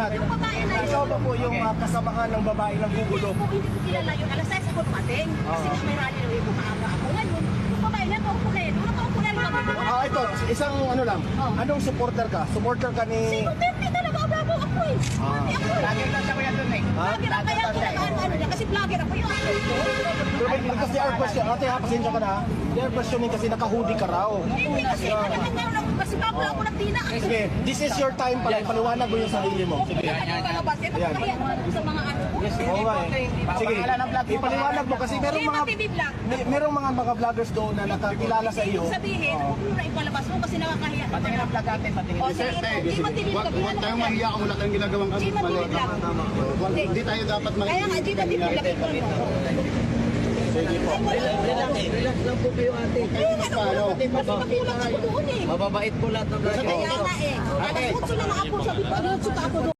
lahat. Yung babae na yun. Ikaw ba po yung kasamahan ng babae ng gugulo? Hindi ko kilala yun. Alas 6 ako dumating. Kasi may rally na yung maaga ako. Ngayon, yung babae na, paupo na yun. Paupo na yun. Ito, isang ano lang. Anong supporter ka? Supporter ka ni... Si Duterte talaga, bravo ako eh. Duterte ako eh. Lagi lang siya kuya dun eh. Vlogger ako kaya ako nag-ano niya. Kasi vlogger ako yung ako. Pero kasi our question, ate ha, pasensya ka na. Their questioning kasi naka-hoodie ka raw. Hindi kasi talagang ako kasi bago lang ako nagtina. Sige, this is your time pala. Ipaliwanag mo yung sarili mo. Sige. Kaya sa mga ano ko. Oo nga eh. Sige, ipaliwanag mo kasi merong mga vloggers doon na nakakilala sa iyo. Sabihin, huwag mo na ipalabas mo kasi nakakahiya. Patingin ang vlog natin, patingin. O sige, di matibig ka. Huwag tayong mahiya kung wala tayong ginagawang Di matibig lang. Hindi tayo dapat mahiya. Kaya nga, di matibig lang. Relax lang po kayo ate. Kasi nakulang ako doon eh. Mababait po lahat ng vlog. Kaya nga eh. Nakaputso na nga ako. Sabi pa, nakaputso ka ako doon.